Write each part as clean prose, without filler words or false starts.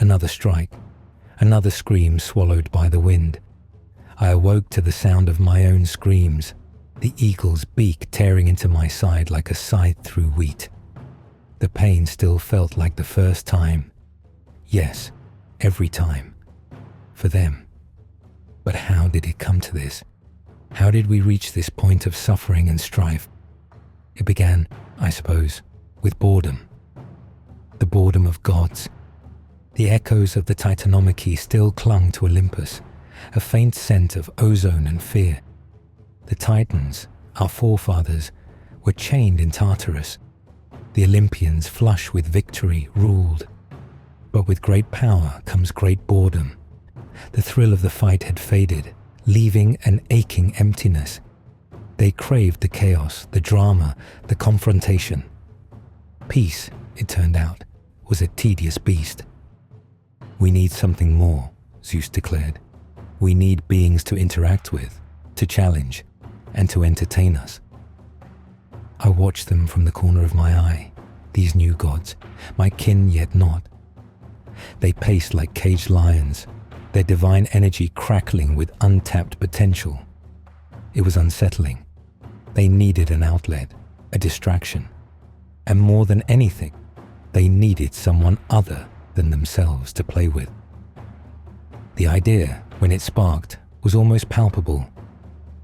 Another strike, another scream swallowed by the wind. I awoke to the sound of my own screams, the eagle's beak tearing into my side like a scythe through wheat. The pain still felt like the first time. Yes, every time. For them. But how did it come to this? How did we reach this point of suffering and strife? It began, I suppose, with boredom. The boredom of gods. The echoes of the Titanomachy still clung to Olympus, a faint scent of ozone and fear. The Titans, our forefathers, were chained in Tartarus. The Olympians, flush with victory, ruled. But with great power comes great boredom. The thrill of the fight had faded, leaving an aching emptiness. They craved the chaos, the drama, the confrontation. Peace, it turned out, was a tedious beast. We need something more, Zeus declared. We need beings to interact with, to challenge, and to entertain us. I watched them from the corner of my eye, these new gods, my kin yet not. They paced like caged lions, their divine energy crackling with untapped potential. It was unsettling. They needed an outlet, a distraction. And more than anything, they needed someone other than themselves to play with. The idea, when it sparked, was almost palpable.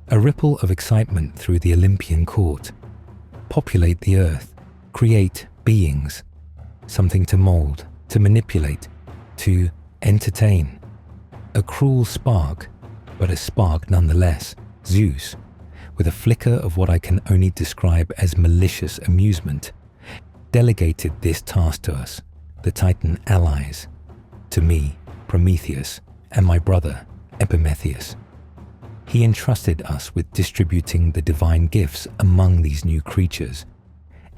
A ripple of excitement through the Olympian court. Populate the earth, create beings, something to mold, to manipulate, to entertain. A cruel spark, but a spark nonetheless. Zeus, with a flicker of what I can only describe as malicious amusement, delegated this task to us, the Titan allies, to me, Prometheus, and my brother, Epimetheus. He entrusted us with distributing the divine gifts among these new creatures,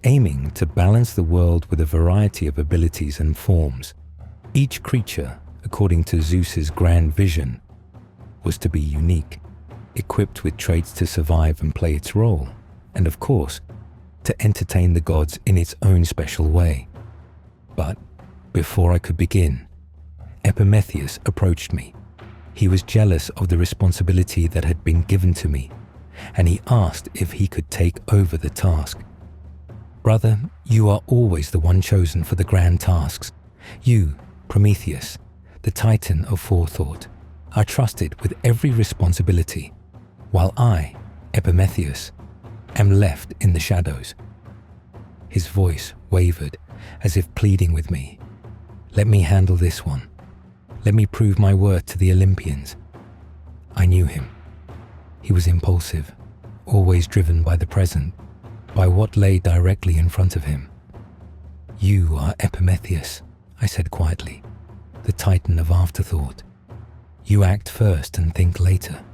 aiming to balance the world with a variety of abilities and forms. Each creature, according to Zeus's grand vision, was to be unique, equipped with traits to survive and play its role, and of course, to entertain the gods in its own special way. But before I could begin, Epimetheus approached me. He was jealous of the responsibility that had been given to me, and he asked if he could take over the task. Brother, you are always the one chosen for the grand tasks. You, Prometheus, the Titan of forethought, are trusted with every responsibility, while I, Epimetheus, am left in the shadows. His voice wavered, as if pleading with me. Let me handle this one. Let me prove my worth to the Olympians. I knew him. He was impulsive, always driven by the present, by what lay directly in front of him. You are Epimetheus, I said quietly, the Titan of afterthought. You act first and think later.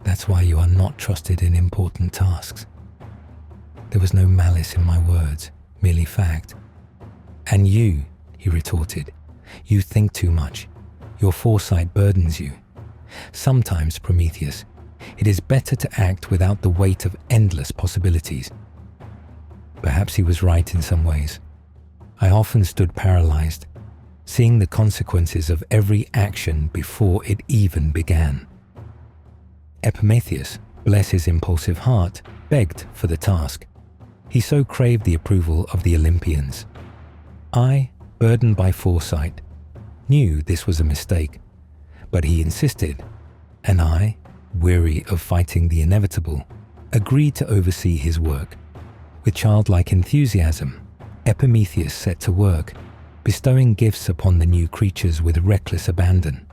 That's why you are not trusted in important tasks. There was no malice in my words, merely fact. And you, he retorted, you think too much. Your foresight burdens you. Sometimes, Prometheus, it is better to act without the weight of endless possibilities. Perhaps he was right in some ways. I often stood paralyzed, seeing the consequences of every action before it even began. Epimetheus, bless his impulsive heart, begged for the task. He so craved the approval of the Olympians. I, burdened by foresight, knew this was a mistake, but he insisted, and I, weary of fighting the inevitable, agreed to oversee his work. With childlike enthusiasm, Epimetheus set to work, bestowing gifts upon the new creatures with reckless abandon.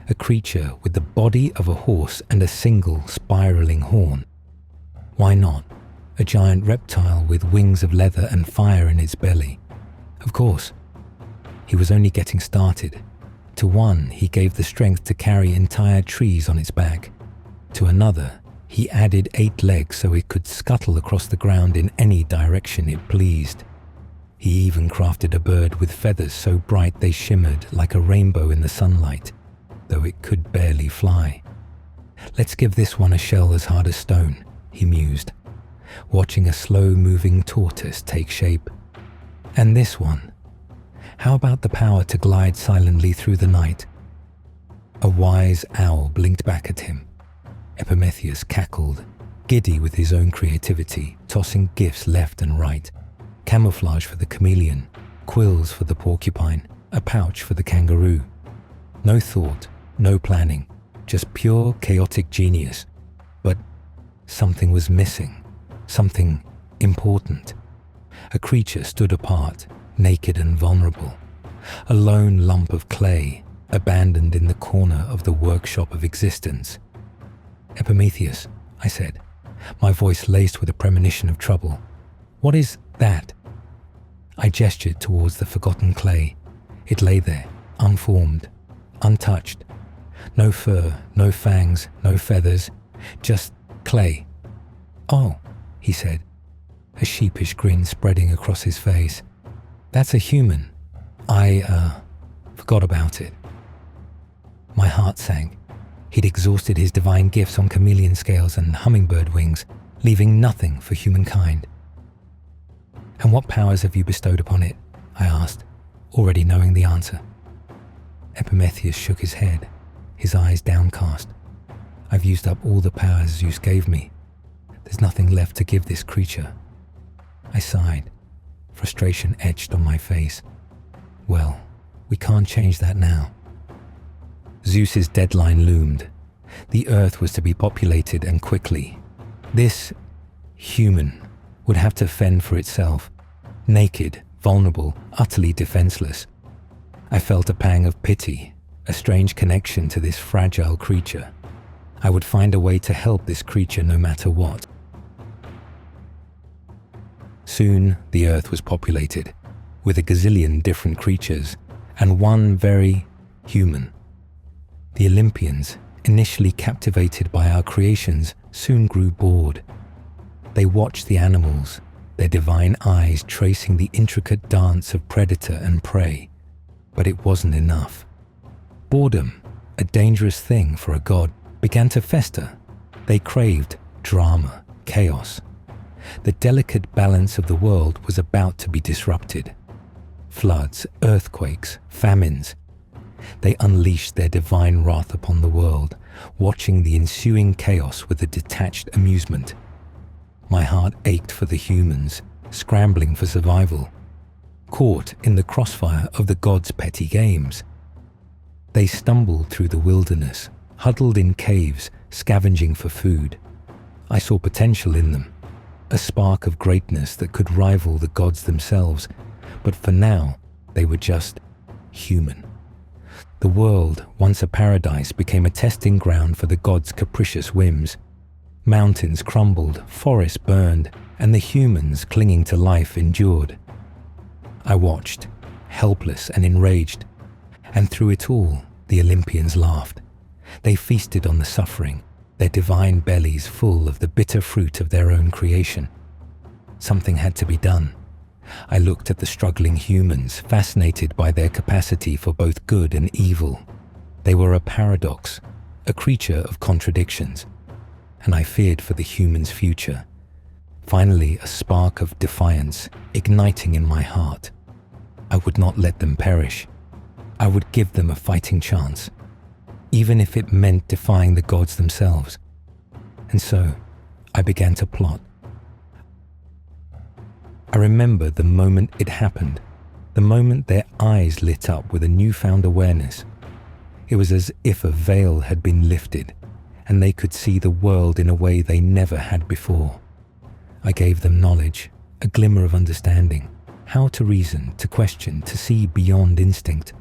A creature with the body of a horse and a single spiraling horn. Why not? A giant reptile with wings of leather and fire in its belly. Of course. He was only getting started. To one, he gave the strength to carry entire trees on its back. To another, he added 8 legs so it could scuttle across the ground in any direction it pleased. He even crafted a bird with feathers so bright they shimmered like a rainbow in the sunlight, though it could barely fly. Let's give this one a shell as hard as stone, he mused, watching a slow-moving tortoise take shape. And this one. How about the power to glide silently through the night? A wise owl blinked back at him. Epimetheus cackled, giddy with his own creativity, tossing gifts left and right. Camouflage for the chameleon, quills for the porcupine, a pouch for the kangaroo. No thought, no planning, just pure chaotic genius. But something was missing, something important. A creature stood apart, naked and vulnerable. A lone lump of clay, abandoned in the corner of the workshop of existence. Epimetheus, I said, my voice laced with a premonition of trouble. What is that? I gestured towards the forgotten clay. It lay there, unformed, untouched. No fur, no fangs, no feathers, just clay. Oh, he said, a sheepish grin spreading across his face. That's a human. I forgot about it. My heart sank. He'd exhausted his divine gifts on chameleon scales and hummingbird wings, leaving nothing for humankind. And what powers have you bestowed upon it? I asked, already knowing the answer. Epimetheus shook his head, his eyes downcast. I've used up all the powers Zeus gave me. There's nothing left to give this creature. I sighed, frustration etched on my face. Well, we can't change that now. Zeus's deadline loomed. The earth was to be populated and quickly. This human would have to fend for itself, naked, vulnerable, utterly defenseless. I felt a pang of pity, a strange connection to this fragile creature. I would find a way to help this creature no matter what. Soon the earth was populated, with a gazillion different creatures, and one very human. The Olympians, initially captivated by our creations, soon grew bored. They watched the animals, their divine eyes tracing the intricate dance of predator and prey. But it wasn't enough. Boredom, a dangerous thing for a god, began to fester. They craved drama, chaos. The delicate balance of the world was about to be disrupted. Floods, earthquakes, famines. They unleashed their divine wrath upon the world, watching the ensuing chaos with a detached amusement. My heart ached for the humans, scrambling for survival, caught in the crossfire of the gods' petty games. They stumbled through the wilderness, huddled in caves, scavenging for food. I saw potential in them, a spark of greatness that could rival the gods themselves, but for now, they were just human. The world, once a paradise, became a testing ground for the gods' capricious whims. Mountains crumbled, forests burned, and the humans clinging to life endured. I watched, helpless and enraged, and through it all, the Olympians laughed. They feasted on the suffering, their divine bellies full of the bitter fruit of their own creation. Something had to be done. I looked at the struggling humans, fascinated by their capacity for both good and evil. They were a paradox, a creature of contradictions, and I feared for the humans' future. Finally, a spark of defiance igniting in my heart. I would not let them perish. I would give them a fighting chance, even if it meant defying the gods themselves. And so, I began to plot. I remember the moment it happened, the moment their eyes lit up with a newfound awareness. It was as if a veil had been lifted, and they could see the world in a way they never had before. I gave them knowledge, a glimmer of understanding, how to reason, to question, to see beyond instinct.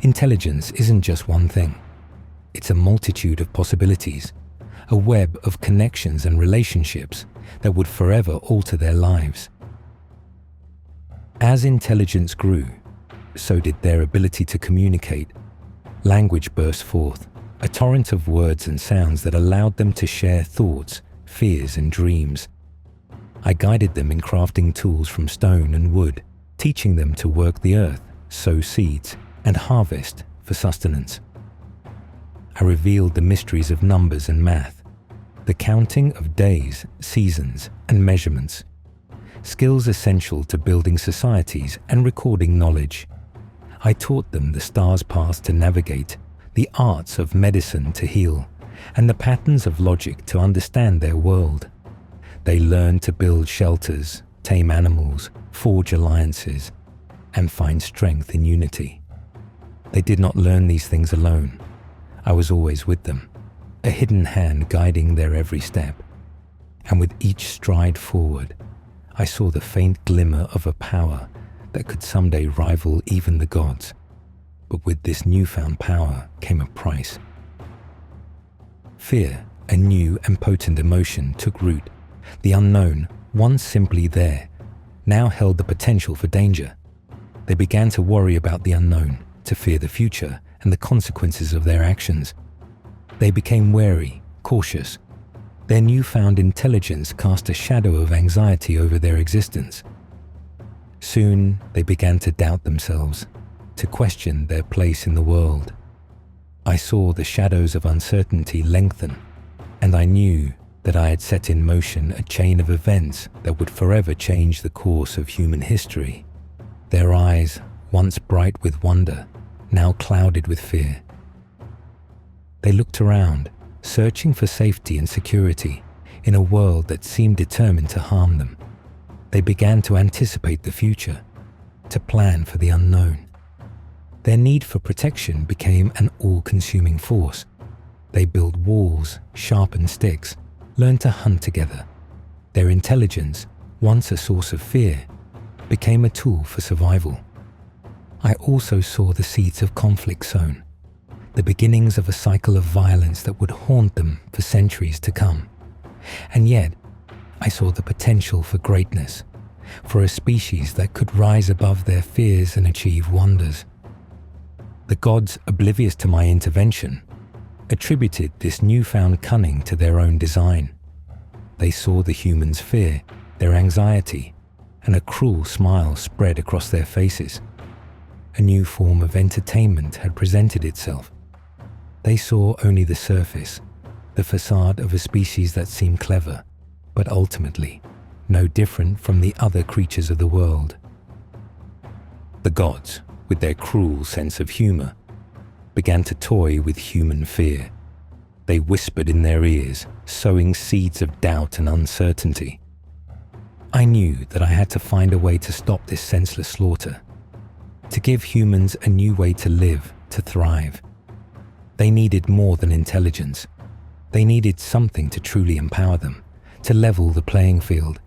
Intelligence isn't just one thing. It's a multitude of possibilities, a web of connections and relationships that would forever alter their lives. As intelligence grew, so did their ability to communicate. Language burst forth, a torrent of words and sounds that allowed them to share thoughts, fears, and dreams. I guided them in crafting tools from stone and wood, teaching them to work the earth, sow seeds, and harvest for sustenance. I revealed the mysteries of numbers and math, the counting of days, seasons, and measurements, skills essential to building societies and recording knowledge, I taught them the stars' paths to navigate, the arts of medicine to heal, and the patterns of logic to understand their world. They learned to build shelters, tame animals, forge alliances, and find strength in unity. They did not learn these things alone. I was always with them, a hidden hand guiding their every step. And with each stride forward, I saw the faint glimmer of a power that could someday rival even the gods. But with this newfound power came a price. Fear, a new and potent emotion, took root. The unknown, once simply there, now held the potential for danger. They began to worry about the unknown, to fear the future and the consequences of their actions. They became wary, cautious. Their newfound intelligence cast a shadow of anxiety over their existence. Soon they began to doubt themselves, to question their place in the world. I saw the shadows of uncertainty lengthen, and I knew that I had set in motion a chain of events that would forever change the course of human history. Their eyes, once bright with wonder, now clouded with fear. They looked around, searching for safety and security in a world that seemed determined to harm them. They began to anticipate the future, to plan for the unknown. Their need for protection became an all-consuming force. They built walls, sharpened sticks, learned to hunt together. Their intelligence, once a source of fear, became a tool for survival. I also saw the seeds of conflict sown, the beginnings of a cycle of violence that would haunt them for centuries to come. And yet, I saw the potential for greatness, for a species that could rise above their fears and achieve wonders. The gods, oblivious to my intervention, attributed this newfound cunning to their own design. They saw the humans' fear, their anxiety, and a cruel smile spread across their faces. A new form of entertainment had presented itself. They saw only the surface, the facade of a species that seemed clever, but ultimately no different from the other creatures of the world. The gods, with their cruel sense of humor, began to toy with human fear. They whispered in their ears, sowing seeds of doubt and uncertainty. I knew that I had to find a way to stop this senseless slaughter, to give humans a new way to live, to thrive. They needed more than intelligence. They needed something to truly empower them, to level the playing field.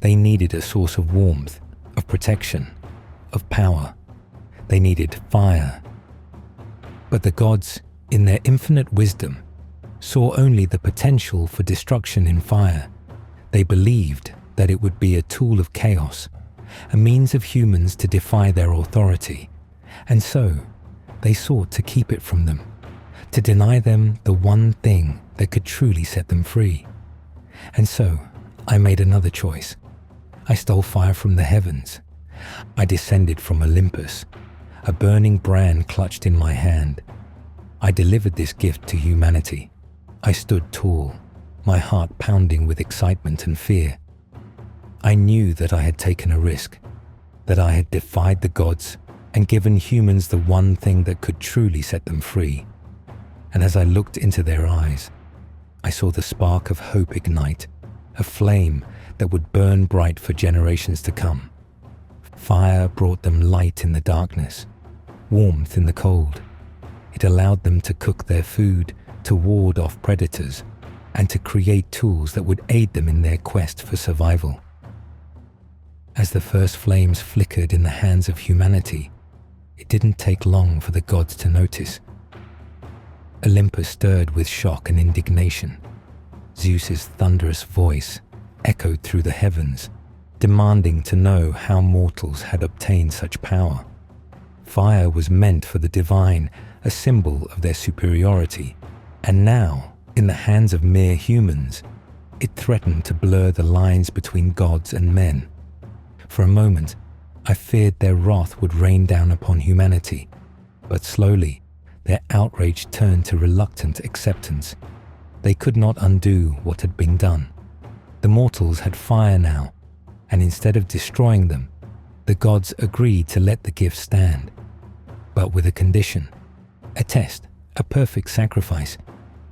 They needed a source of warmth, of protection, of power. They needed fire. But the gods, in their infinite wisdom, saw only the potential for destruction in fire. They believed that it would be a tool of chaos, a means of humans to defy their authority, and so they sought to keep it from them, to deny them the one thing that could truly set them free. And so I made another choice. I stole fire from the heavens. I descended from Olympus, a burning brand clutched in my hand. I delivered this gift to humanity. I stood tall, my heart pounding with excitement and fear. I knew that I had taken a risk, that I had defied the gods and given humans the one thing that could truly set them free. And as I looked into their eyes, I saw the spark of hope ignite, a flame that would burn bright for generations to come. Fire brought them light in the darkness, warmth in the cold. It allowed them to cook their food, to ward off predators, and to create tools that would aid them in their quest for survival. As the first flames flickered in the hands of humanity, it didn't take long for the gods to notice. Olympus stirred with shock and indignation. Zeus's thunderous voice echoed through the heavens, demanding to know how mortals had obtained such power. Fire was meant for the divine, a symbol of their superiority, and now, in the hands of mere humans, it threatened to blur the lines between gods and men. For a moment, I feared their wrath would rain down upon humanity, but slowly, their outrage turned to reluctant acceptance. They could not undo what had been done. The mortals had fire now, and instead of destroying them, the gods agreed to let the gift stand. but with a condition, a test, a perfect sacrifice,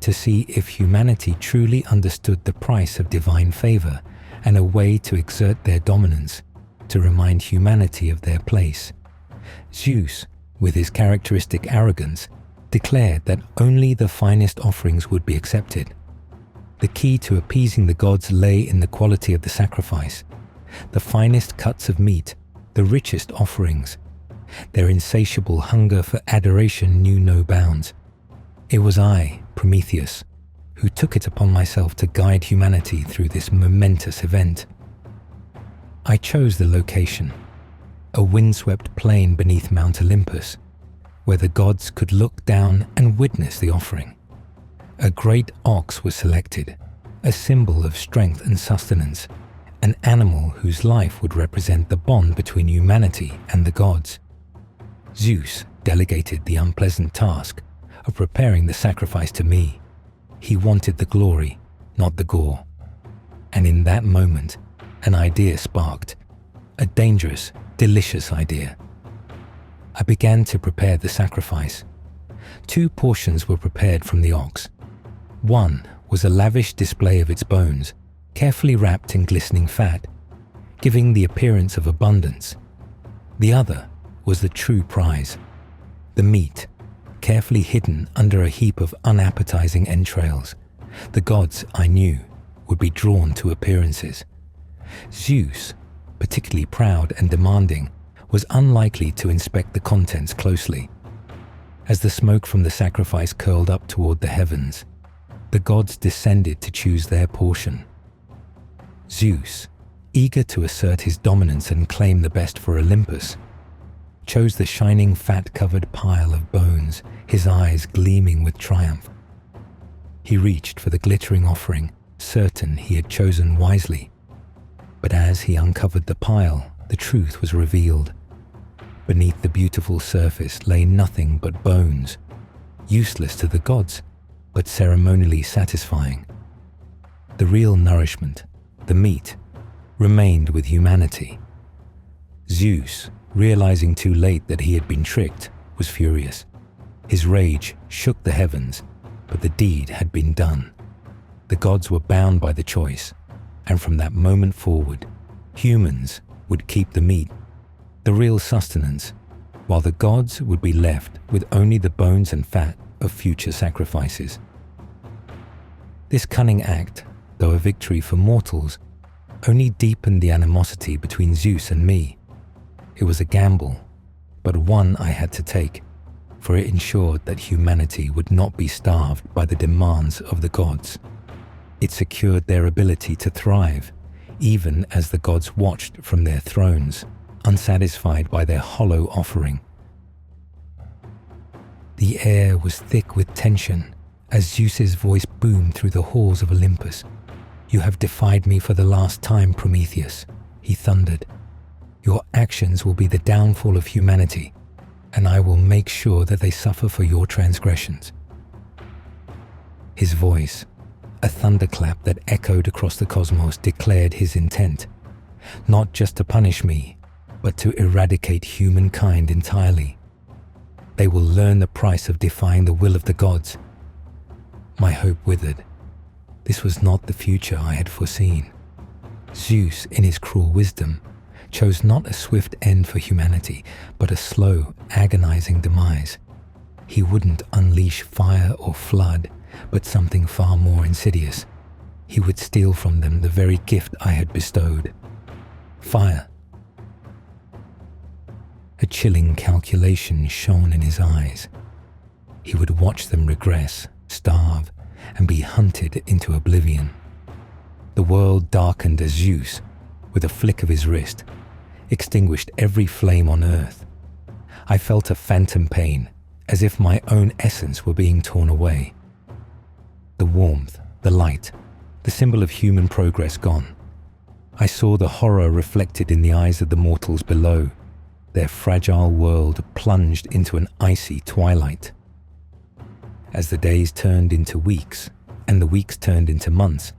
to see if humanity truly understood the price of divine favor and a way to exert their dominance, to remind humanity of their place. Zeus, with his characteristic arrogance, declared that only the finest offerings would be accepted. The key to appeasing the gods lay in the quality of the sacrifice, the finest cuts of meat, the richest offerings. Their insatiable hunger for adoration knew no bounds. It was I, Prometheus, who took it upon myself to guide humanity through this momentous event. I chose the location, a windswept plain beneath Mount Olympus, where the gods could look down and witness the offering. A great ox was selected, a symbol of strength and sustenance, an animal whose life would represent the bond between humanity and the gods. Zeus delegated the unpleasant task of preparing the sacrifice to me. He wanted the glory, not the gore. And in that moment, an idea sparked, a dangerous, delicious idea. I began to prepare the sacrifice. 2 portions were prepared from the ox. One was a lavish display of its bones, carefully wrapped in glistening fat, giving the appearance of abundance. The other was the true prize, the meat, carefully hidden under a heap of unappetizing entrails. The gods, I knew, would be drawn to appearances. Zeus, particularly proud and demanding, was unlikely to inspect the contents closely. As the smoke from the sacrifice curled up toward the heavens, the gods descended to choose their portion. Zeus, eager to assert his dominance and claim the best for Olympus, chose the shining fat-covered pile of bones, his eyes gleaming with triumph. He reached for the glittering offering, certain he had chosen wisely. But as he uncovered the pile, the truth was revealed. Beneath the beautiful surface lay nothing but bones, useless to the gods, but ceremonially satisfying. The real nourishment, the meat, remained with humanity. Zeus, realizing too late that he had been tricked, was furious. His rage shook the heavens, but the deed had been done. The gods were bound by the choice, and from that moment forward, humans would keep the meat, the real sustenance, while the gods would be left with only the bones and fat of future sacrifices. This cunning act, though a victory for mortals, only deepened the animosity between Zeus and me. It was a gamble, but one I had to take, for it ensured that humanity would not be starved by the demands of the gods. It secured their ability to thrive, even as the gods watched from their thrones, unsatisfied by their hollow offering. The air was thick with tension as Zeus's voice boomed through the halls of Olympus. "You have defied me for the last time, Prometheus," he thundered. "Your actions will be the downfall of humanity, and I will make sure that they suffer for your transgressions." His voice, a thunderclap that echoed across the cosmos, declared his intent, not just to punish me, but to eradicate humankind entirely. They will learn the price of defying the will of the gods. My hope withered. This was not the future I had foreseen. Zeus, in his cruel wisdom, chose not a swift end for humanity, but a slow, agonizing demise. He wouldn't unleash fire or flood, but something far more insidious. He would steal from them the very gift I had bestowed: fire. A chilling calculation shone in his eyes. He would watch them regress, starve, and be hunted into oblivion. The world darkened as Zeus, with a flick of his wrist, extinguished every flame on earth. I felt a phantom pain, as if my own essence were being torn away. The warmth, the light, the symbol of human progress gone. I saw the horror reflected in the eyes of the mortals below, their fragile world plunged into an icy twilight. As the days turned into weeks, and the weeks turned into months,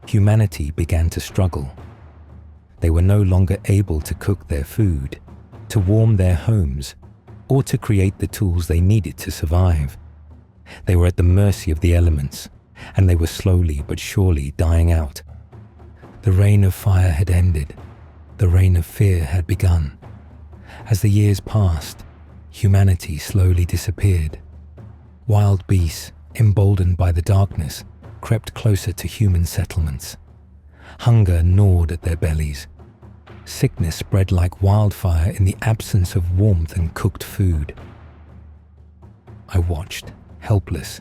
humanity began to struggle. They were no longer able to cook their food, to warm their homes, or to create the tools they needed to survive. They were at the mercy of the elements, and they were slowly but surely dying out. The reign of fire had ended. The reign of fear had begun. As the years passed, humanity slowly disappeared. Wild beasts, emboldened by the darkness, crept closer to human settlements. Hunger gnawed at their bellies. Sickness spread like wildfire in the absence of warmth and cooked food. I watched, helpless,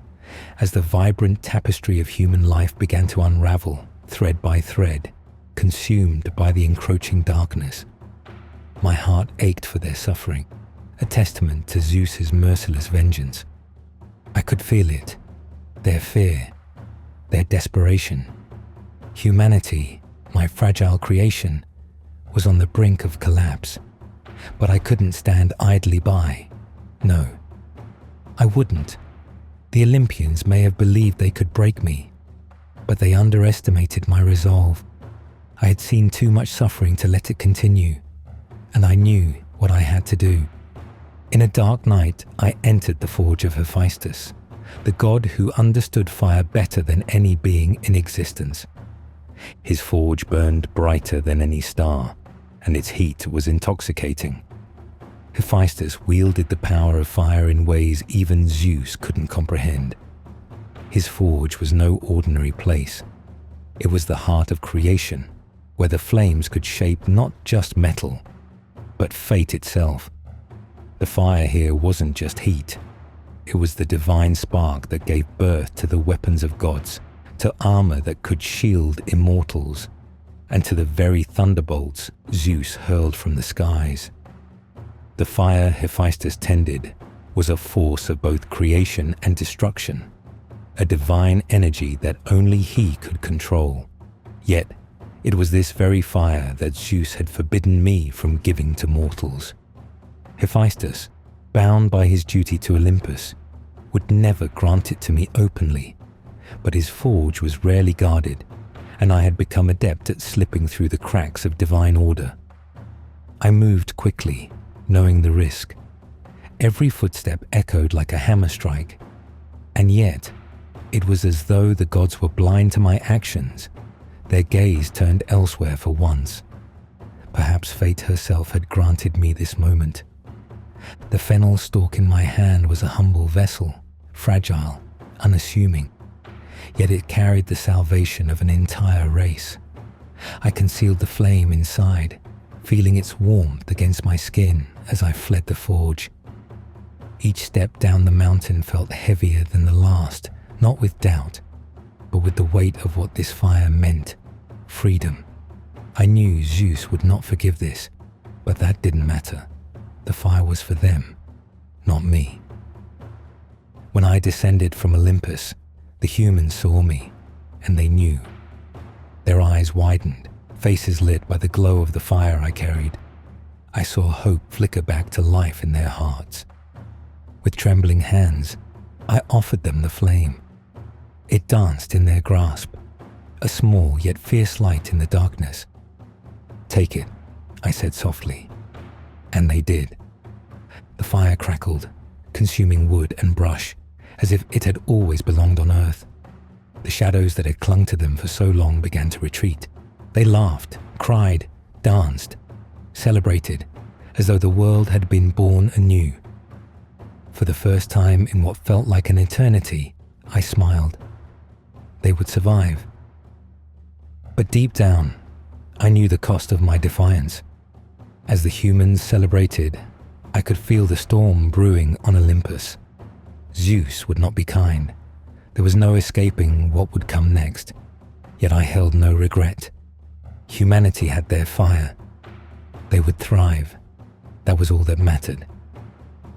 as the vibrant tapestry of human life began to unravel, thread by thread, consumed by the encroaching darkness. My heart ached for their suffering, a testament to Zeus's merciless vengeance. I could feel it, their fear, their desperation. Humanity, my fragile creation, was on the brink of collapse, but I couldn't stand idly by. No, I wouldn't. The Olympians may have believed they could break me, but they underestimated my resolve. I had seen too much suffering to let it continue, and I knew what I had to do. In a dark night, I entered the forge of Hephaestus, the god who understood fire better than any being in existence. His forge burned brighter than any star, and its heat was intoxicating. Hephaestus wielded the power of fire in ways even Zeus couldn't comprehend. His forge was no ordinary place. It was the heart of creation, where the flames could shape not just metal, but fate itself. The fire here wasn't just heat. It was the divine spark that gave birth to the weapons of gods, to armor that could shield immortals, and to the very thunderbolts Zeus hurled from the skies. The fire Hephaestus tended was a force of both creation and destruction, a divine energy that only he could control. Yet, it was this very fire that Zeus had forbidden me from giving to mortals. Hephaestus, bound by his duty to Olympus, would never grant it to me openly, but his forge was rarely guarded, and I had become adept at slipping through the cracks of divine order. I moved quickly, knowing the risk. Every footstep echoed like a hammer strike, and yet it was as though the gods were blind to my actions. Their gaze turned elsewhere for once. Perhaps fate herself had granted me this moment. The fennel stalk in my hand was a humble vessel, fragile, unassuming, yet it carried the salvation of an entire race. I concealed the flame inside, feeling its warmth against my skin as I fled the forge. Each step down the mountain felt heavier than the last, not with doubt, but with the weight of what this fire meant, freedom. I knew Zeus would not forgive this, but that didn't matter. The fire was for them, not me. When I descended from Olympus, the humans saw me, and they knew. Their eyes widened, faces lit by the glow of the fire I carried. I saw hope flicker back to life in their hearts. With trembling hands, I offered them the flame. It danced in their grasp, a small yet fierce light in the darkness. "Take it," I said softly, and they did. The fire crackled, consuming wood and brush, as if it had always belonged on earth. The shadows that had clung to them for so long began to retreat. They laughed, cried, danced, celebrated, as though the world had been born anew. For the first time in what felt like an eternity, I smiled. They would survive. But deep down, I knew the cost of my defiance. As the humans celebrated, I could feel the storm brewing on Olympus. Zeus would not be kind. There was no escaping what would come next. Yet I held no regret. Humanity had their fire. They would thrive. That was all that mattered.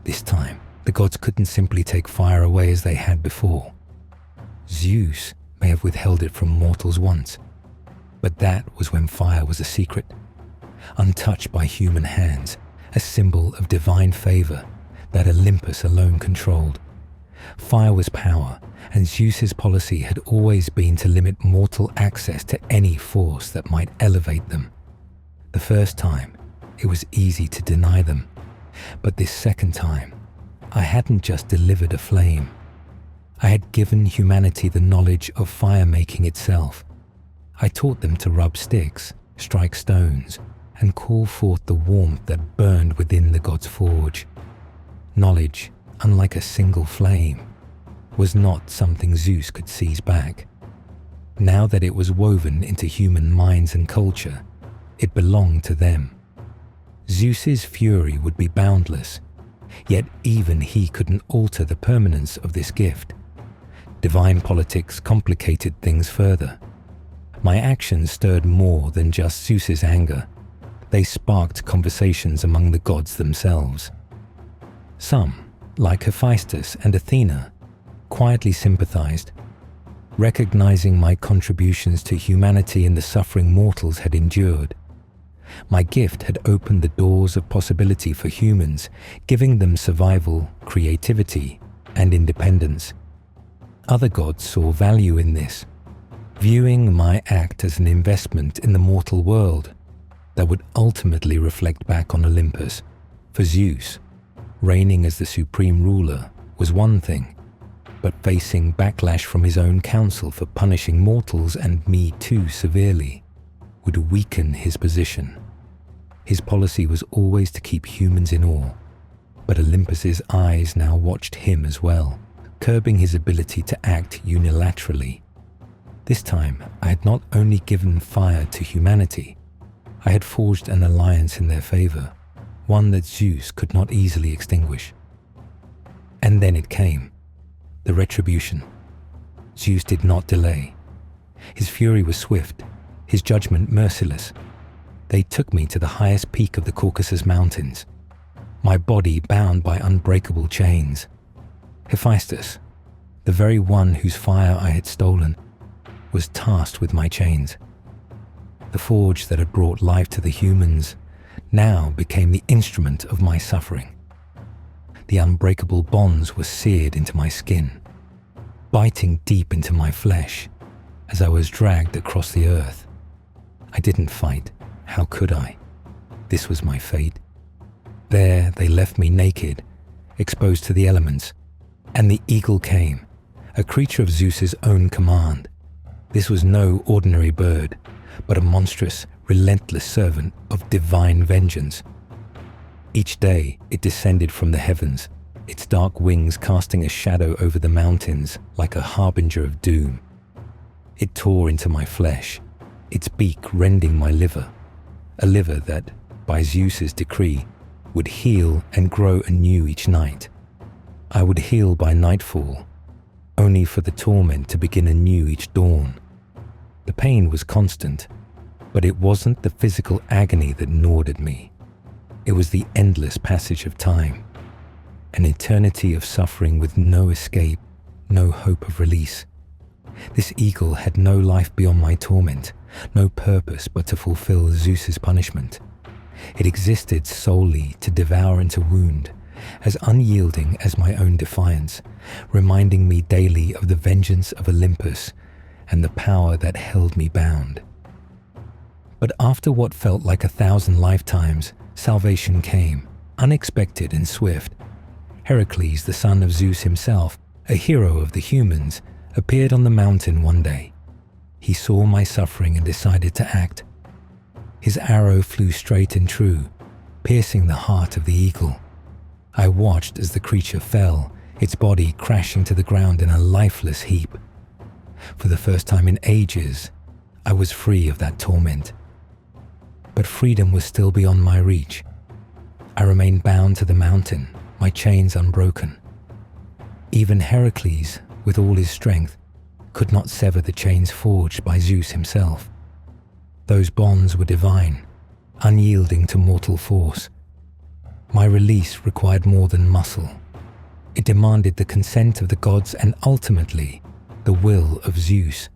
This time, the gods couldn't simply take fire away as they had before. Zeus may have withheld it from mortals once, but that was when fire was a secret, untouched by human hands, a symbol of divine favor that Olympus alone controlled. Fire was power, and Zeus's policy had always been to limit mortal access to any force that might elevate them. The first time, it was easy to deny them. But this second time, I hadn't just delivered a flame. I had given humanity the knowledge of fire-making itself. I taught them to rub sticks, strike stones, and call forth the warmth that burned within the god's forge. Knowledge, unlike a single flame, was not something Zeus could seize back. Now that it was woven into human minds and culture, it belonged to them. Zeus's fury would be boundless, yet even he couldn't alter the permanence of this gift. Divine politics complicated things further. My actions stirred more than just Zeus's anger. They sparked conversations among the gods themselves. Some, like Hephaestus and Athena, quietly sympathized, recognizing my contributions to humanity and the suffering mortals had endured. My gift had opened the doors of possibility for humans, giving them survival, creativity, and independence. Other gods saw value in this, viewing my act as an investment in the mortal world that would ultimately reflect back on Olympus. For Zeus, reigning as the supreme ruler was one thing, but facing backlash from his own council for punishing mortals and me too severely would weaken his position. His policy was always to keep humans in awe, but Olympus's eyes now watched him as well, curbing his ability to act unilaterally. This time, I had not only given fire to humanity, I had forged an alliance in their favor, one that Zeus could not easily extinguish. And then it came, the retribution. Zeus did not delay. His fury was swift, his judgment merciless. They took me to the highest peak of the Caucasus Mountains, my body bound by unbreakable chains. Hephaestus, the very one whose fire I had stolen, was tasked with my chains. The forge that had brought life to the humans now became the instrument of my suffering. The unbreakable bonds were seared into my skin, biting deep into my flesh as I was dragged across the earth. I didn't fight. How could I? This was my fate. There they left me naked, exposed to the elements, and the eagle came, a creature of Zeus's own command. This was no ordinary bird, but a monstrous, relentless servant of divine vengeance. Each day it descended from the heavens, its dark wings casting a shadow over the mountains like a harbinger of doom. It tore into my flesh, its beak rending my liver, a liver that, by Zeus's decree, would heal and grow anew each night. I would heal by nightfall, only for the torment to begin anew each dawn. The pain was constant, but it wasn't the physical agony that gnawed at me. It was the endless passage of time, an eternity of suffering with no escape, no hope of release. This eagle had no life beyond my torment, no purpose but to fulfill Zeus's punishment. It existed solely to devour and to wound, as unyielding as my own defiance, reminding me daily of the vengeance of Olympus and the power that held me bound. But after what felt like 1,000 lifetimes, salvation came, unexpected and swift. Heracles, the son of Zeus himself, a hero of the humans, appeared on the mountain one day. He saw my suffering and decided to act. His arrow flew straight and true, piercing the heart of the eagle. I watched as the creature fell, its body crashing to the ground in a lifeless heap. For the first time in ages, I was free of that torment. But freedom was still beyond my reach. I remained bound to the mountain, my chains unbroken. Even Heracles, with all his strength, could not sever the chains forged by Zeus himself. Those bonds were divine, unyielding to mortal force. My release required more than muscle. It demanded the consent of the gods and ultimately the will of Zeus.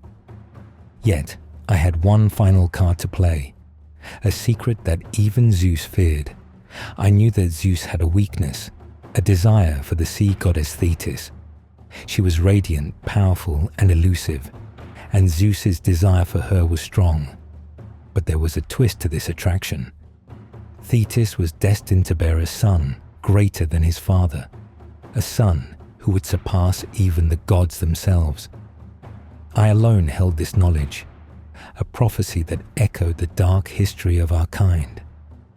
Yet I had one final card to play, a secret that even Zeus feared. I knew that Zeus had a weakness, a desire for the sea goddess Thetis. She was radiant, powerful, and elusive, and Zeus's desire for her was strong. But there was a twist to this attraction. Thetis was destined to bear a son, greater than his father, a son who would surpass even the gods themselves. I alone held this knowledge, a prophecy that echoed the dark history of our kind,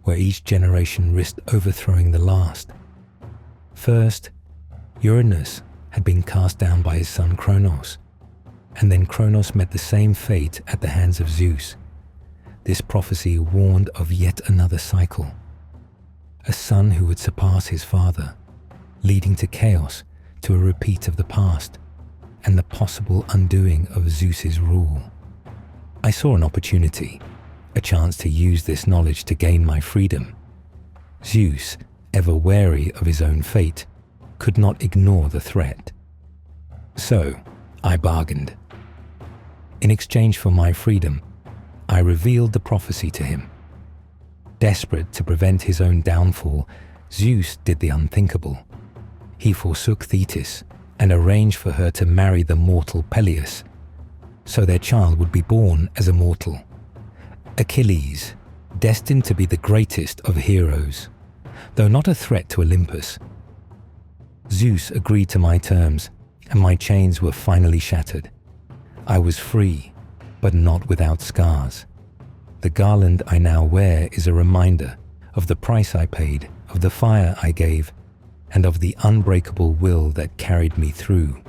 where each generation risked overthrowing the last. First, Uranus had been cast down by his son Kronos, and then Kronos met the same fate at the hands of Zeus. This prophecy warned of yet another cycle, a son who would surpass his father, leading to chaos, to a repeat of the past, and the possible undoing of Zeus's rule. I saw an opportunity, a chance to use this knowledge to gain my freedom. Zeus, ever wary of his own fate, could not ignore the threat. So, I bargained. In exchange for my freedom, I revealed the prophecy to him. Desperate to prevent his own downfall, Zeus did the unthinkable. He forsook Thetis and arranged for her to marry the mortal Peleus, so their child would be born as a mortal. Achilles, destined to be the greatest of heroes, though not a threat to Olympus. Zeus agreed to my terms, and my chains were finally shattered. I was free, but not without scars. The garland I now wear is a reminder of the price I paid, of the fire I gave, and of the unbreakable will that carried me through.